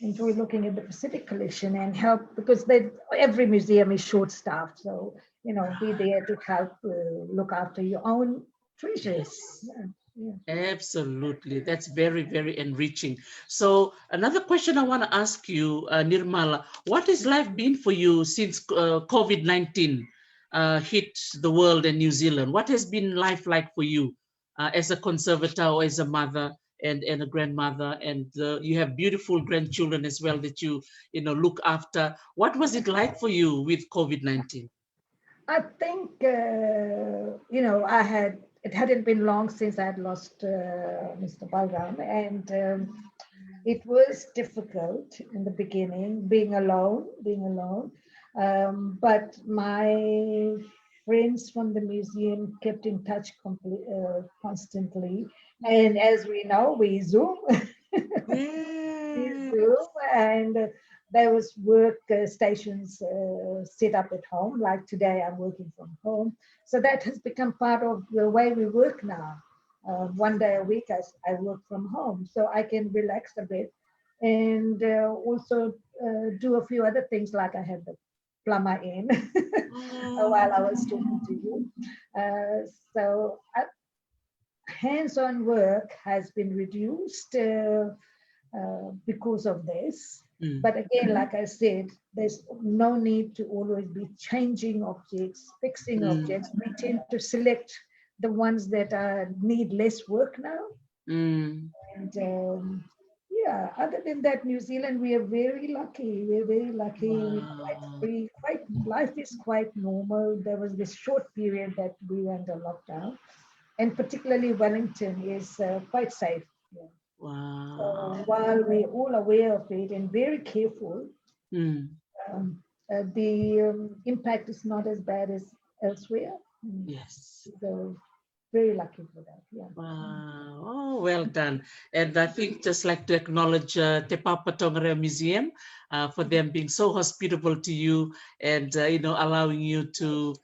enjoy looking at the Pacific collection and help, because every museum is short-staffed. So, be there to help look after your own treasures. Absolutely. That's very, very enriching. So another question I want to ask you, Nirmala, what has life been for you since COVID-19 hit the world and New Zealand? What has been life like for you as a conservator or as a mother, and a grandmother, and you have beautiful grandchildren as well that you look after. What was it like for you with COVID-19? I think, it hadn't been long since I had lost Mr. Balram, and it was difficult in the beginning, being alone. But my friends from the museum kept in touch constantly. And as we know, we Zoom. We Zoom, and there was work stations set up at home. Like today, I'm working from home. So that has become part of the way we work now. One day a week, I work from home, so I can relax a bit and also do a few other things, like I have the plumber in while I was talking to you. So hands-on work has been reduced because of this. But again, like I said, there's no need to always be changing objects, fixing objects. We tend to select the ones that need less work now. And yeah, other than that, New Zealand, we are very lucky. We're very lucky. We're quite free. Life is quite normal. There was this short period that we went on lockdown, and particularly Wellington is quite safe. Yeah. Wow. So while we're all aware of it and very careful, the impact is not as bad as elsewhere. Yes. So very lucky for that. Yeah. Wow. Oh, well done. And I think just like to acknowledge Tepapa Tongarewa Museum for them being so hospitable to you and allowing you to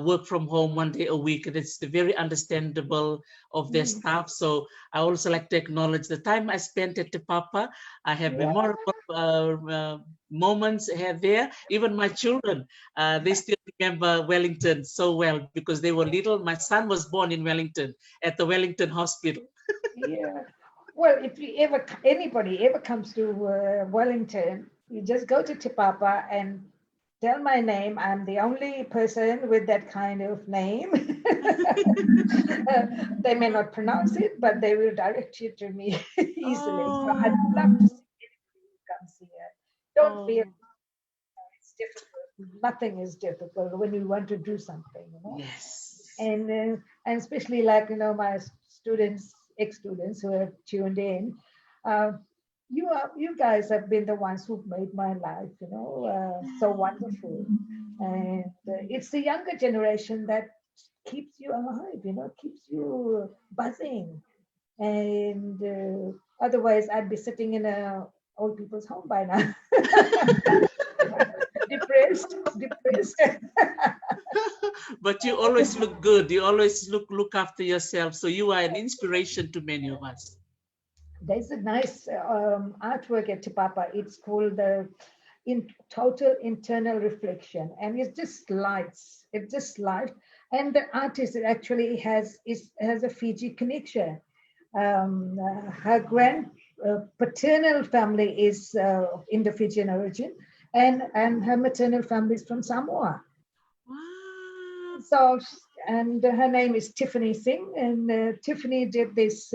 work from home one day a week, and it's very understandable of their staff. So I also like to acknowledge the time I spent at Tepapa. I have memorable moments had there. Even my children, they still remember Wellington so well because they were little. My son was born in Wellington at the Wellington Hospital. Yeah. Well, if anybody ever comes to Wellington, you just go to Tepapa and tell my name. I'm the only person with that kind of name. They may not pronounce it, but they will direct you to me easily. So I'd love to see anybody who comes here. Don't fear. It's difficult. Nothing is difficult when you want to do something. Yes. And especially like my students, ex-students who have tuned in. You guys have been the ones who've made my life, so wonderful. And it's the younger generation that keeps you alive, keeps you buzzing. And otherwise, I'd be sitting in a old people's home by now. Depressed. But you always look good. You always look after yourself. So you are an inspiration to many of us. There's a nice artwork at Tepapa. It's called the Total Internal Reflection, and it's just lights. It's just light, and the artist actually has a Fiji connection. Her paternal family is Indo Fijian origin, and her maternal family is from Samoa. Wow. So, and her name is Tiffany Singh, and Tiffany did this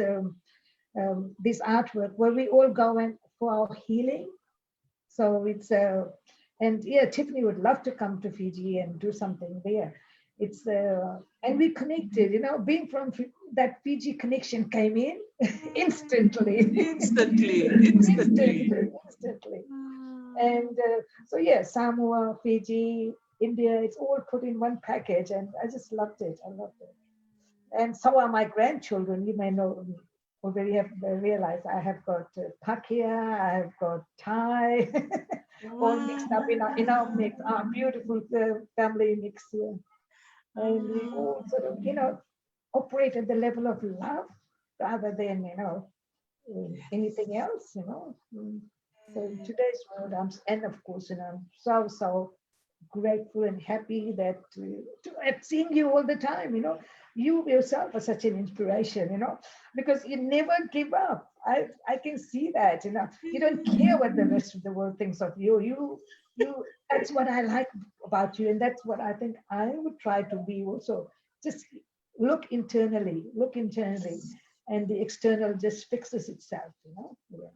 artwork where we all go in for our healing. So it's and yeah, Tiffany would love to come to Fiji and do something there. It's and we connected, being from that Fiji connection came in instantly. Instantly. And so yeah, Samoa, Fiji, India, it's all put in one package, and I just loved it. I loved it. And so are my grandchildren. You may know already have realized I have got Pakia, I have got Thai, all mixed up in our mix, our beautiful family mix here. And we all sort of, operate at the level of love rather than, anything else, So in today's world, and of course, I'm so grateful and happy that at seeing you all the time, you yourself are such an inspiration, because you never give up. I can see that, you don't care what the rest of the world thinks of you. You that's what I like about you, and that's what I think I would try to be also. Just look internally, and the external just fixes itself, you know. Yeah.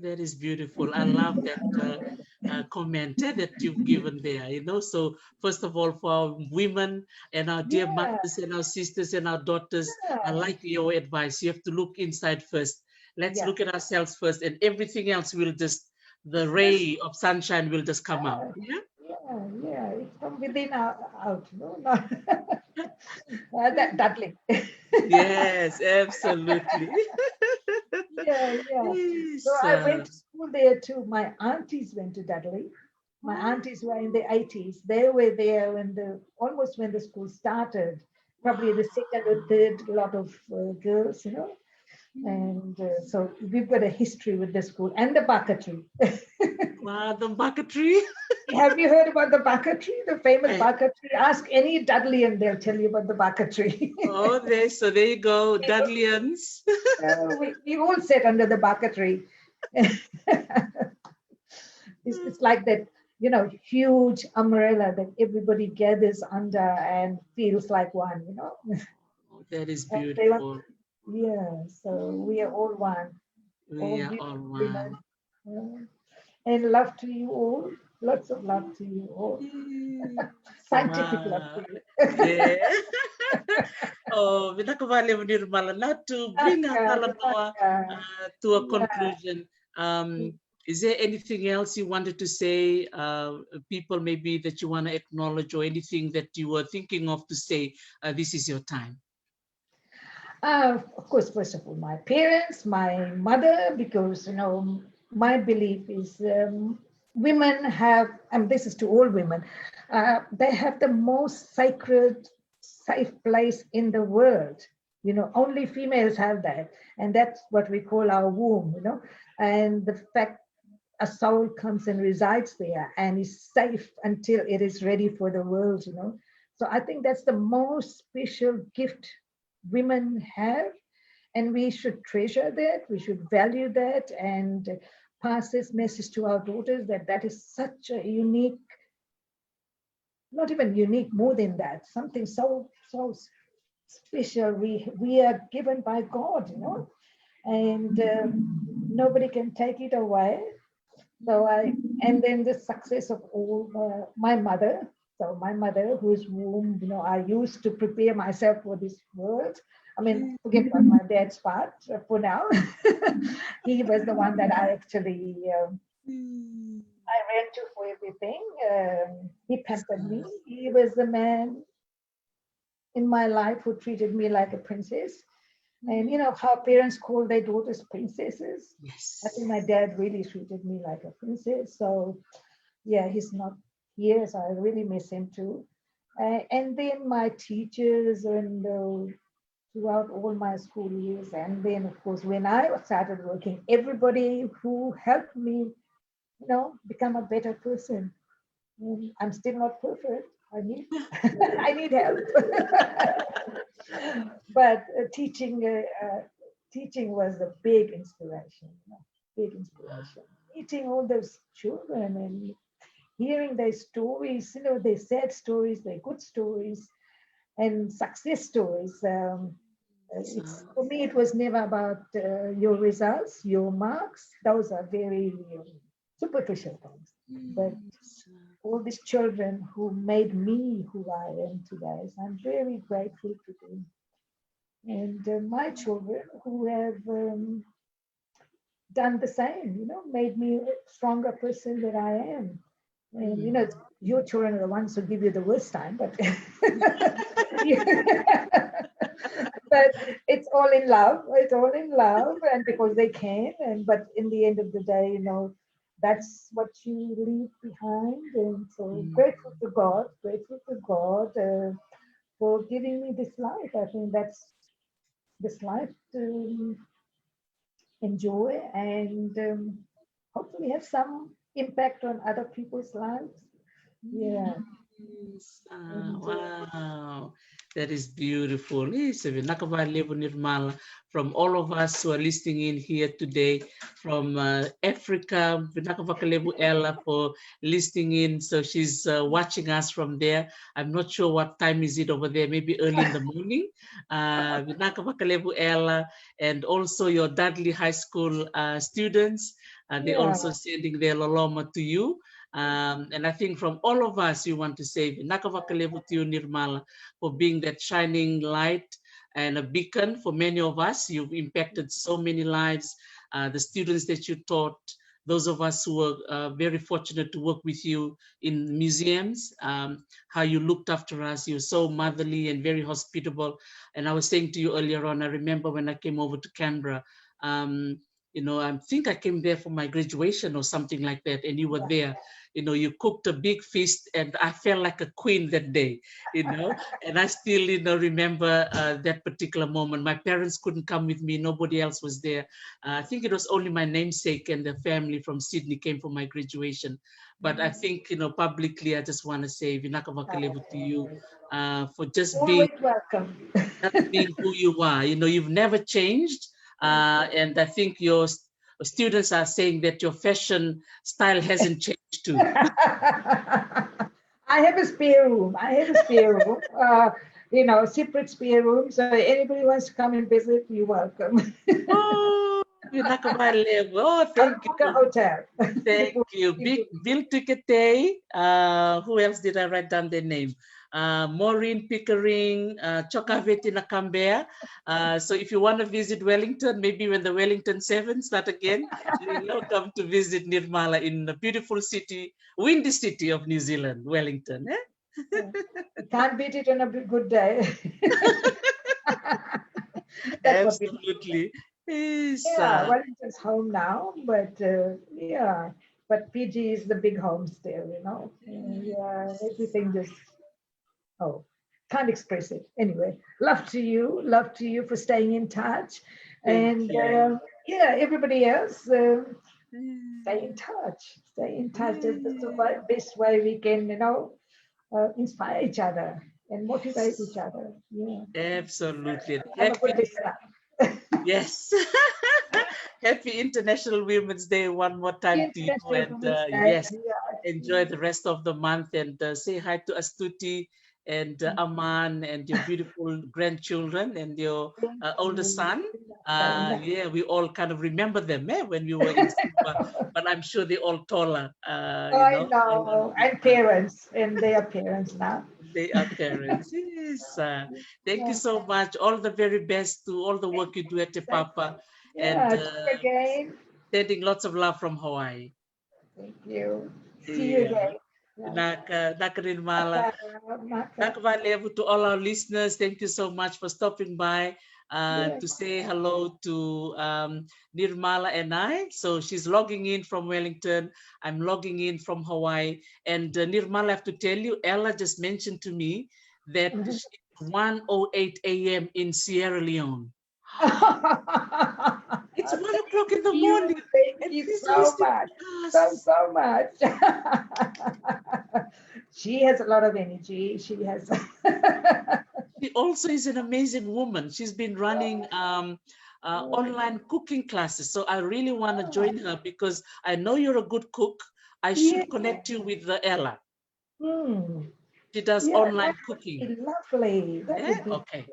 That is beautiful. I love that comment that you've given there. You know, so first of all, for our women and our dear Yeah, mothers and our sisters and our daughters, I yeah, like your advice. You have to look inside first. Let's yeah. look at ourselves first, and everything else will just, the ray of sunshine will just come out. Yeah. Yeah, yeah, it's from within out, no, not that Dudley. Yes, absolutely. Yeah, yeah. So Yes. I went to school there too. My aunties went to Dudley. My aunties were in the 80s. They were there when almost when the school started, probably the second or third lot of girls, you know. And so we've got a history with the school and the baka tree. Wow, the bucket tree. Have you heard about the baka tree, the famous baka tree? Ask any Dudley and they'll tell you about the baka tree. Oh, so there you go, Dudleyans. We all sat under the baka tree. It's like that, you know, huge umbrella that everybody gathers under and feels like one, you know. Oh, that is And they were, beautiful. yeah, so we are all one, all We are all beautiful women. one. Yeah. And love to you all, lots of love to you all, scientific love to Wow. you. There. Oh, Vinakavali Nirmala, now to bring our Talanoa to a conclusion. Is there anything else you wanted to say? People maybe that you want to acknowledge, or anything that you were thinking of to say? This is your time. Of course, first of all, my parents, my mother, because, you know, my belief is women have, and this is to all women, they have the most sacred, safe place in the world. You know, only females have that. And that's what we call our womb, you know, and the fact a soul comes and resides there and is safe until it is ready for the world, you know. So I think that's the most special gift women have, and we should treasure that, we should value that, and pass this message to our daughters that that is such a unique, not even unique, more than that, something so special. We are given by God, you know, and nobody can take it away. So and then the success of all my mother. So my mother, whose womb, you know, I used to prepare myself for this world. I mean, forget about my dad's part for now. He was the one that I actually I ran to for everything. He pampered me. He was the man in my life who treated me like a princess. And you know how parents call their daughters princesses. I think my Yes. dad really treated me like a princess. So yeah, he's not here, so I really miss him too. And then my teachers and throughout all my school years, and then of course when I started working, everybody who helped me, you know, become a better person. I'm still not perfect. I need I need help. But teaching was a big inspiration, you know, big inspiration. Meeting all those children and hearing their stories, you know, their sad stories, their good stories, and success stories. It's for me, it was never about your results, your marks. Those are very superficial things. But all these children who made me who I am today, so I'm very grateful to them. And my children who have done the same, you know, made me a stronger person that I am. And you know, your children are the ones who give you the worst time, but but it's all in love. It's all in love, and because they can. And but in the end of the day, you know, that's what you leave behind. And so grateful to God for giving me this life. I think that's this life to enjoy and hopefully have some impact on other people's lives. Yeah. Yes. And Wow. That is beautiful. Nirmala, from all of us who are listening in here today, from Africa, Vinakavakalevu Ella for listening in. So she's watching us from there. I'm not sure what time is it over there, maybe early in the morning. Vinakavakalevu Ella, and also your Dudley High School students. They're also sending their loloma to you. And I think from all of us, you want to say Vinakavakalevu to you, Nirmala, for being that shining light and a beacon for many of us. You've impacted so many lives. The students that you taught, those of us who were very fortunate to work with you in museums, how you looked after us. You're so motherly and very hospitable. And I was saying to you earlier on, I remember when I came over to Canberra, you know, I think I came there for my graduation or something like that, and you were there. You know, you cooked a big feast, and I felt like a queen that day, you know, and I still, you know, remember that particular moment. My parents couldn't come with me. Nobody else was there. I think it was only my namesake and the family from Sydney came for my graduation. But I think, you know, publicly, I just want to say, Vinakavakalevu to you for just being, welcome. just being who you are. You know, you've never changed. And I think your students are saying that your fashion style hasn't changed too. I have a spare room. I have a spare room. You know, separate spare room. So anybody wants to come and visit, you're welcome. Oh, oh, thank you. Hotel. Thank you. Big Bill Tikete. Who else did I write down their name? Maureen Pickering, Chokaveti Nakambea. So if you want to visit Wellington, maybe when the Wellington Sevens start again, you're welcome to visit Nirmala in the beautiful city, windy city of New Zealand, Wellington. Eh? Yeah. You can't beat it on a good day. Absolutely. Yeah, Wellington's home now, but yeah, but Fiji is the big home still, you know. Yeah, everything just, oh, can't express it. Anyway, love to you for staying in touch. And yeah, everybody else, stay in touch. Stay in touch. That's the best way we can, you know, inspire each other and motivate each other. Yeah. Absolutely. I'm a good listener. Yes. Happy International Women's Day one more time to you. And yes, enjoy the rest of the month, and say hi to Astuti and Aman and your beautiful grandchildren and your older son. Yeah, we all kind of remember them when we were in Simba, but I'm sure they're all taller. I know. And parents, and they are parents now. They are parents. Yes. Thank you so much. All the very best to all the work you do at Tepapa. Yeah, And again. sending lots of love from Hawaii. Thank you. See you again. Nirmala. To all our listeners, thank you so much for stopping by to say hello to Nirmala and I. So she's logging in from Wellington. I'm logging in from Hawaii. And Nirmala, I have to tell you, Ella just mentioned to me that it's 1:08 a.m. in Sierra Leone. It's 1 o'clock in the morning. Thank you so much. So much. She has a lot of energy. She has. She also is an amazing woman. She's been running online cooking classes. So I really want to join her because I know you're a good cook. I should connect you with Ella. She does online cooking. Lovely. Okay.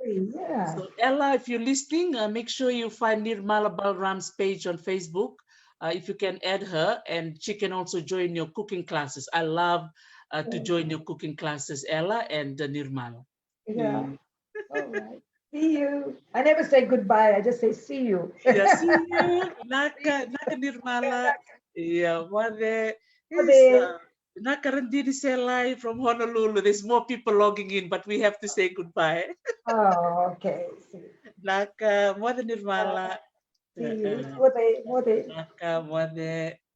So Ella, if you're listening, make sure you find Nirmal Balram's page on Facebook. If you can add her, and she can also join your cooking classes. I love to join your cooking classes, Ella and Nirmal. Yeah. All right. See you. I never say goodbye. I just say see you. Yeah, see you. Naka Nirmala. Yeah, Nakarandini Selai from Honolulu. There's more people logging in, but we have to say goodbye. Oh, okay. Naka Nirmala. See you. Naka Mwade.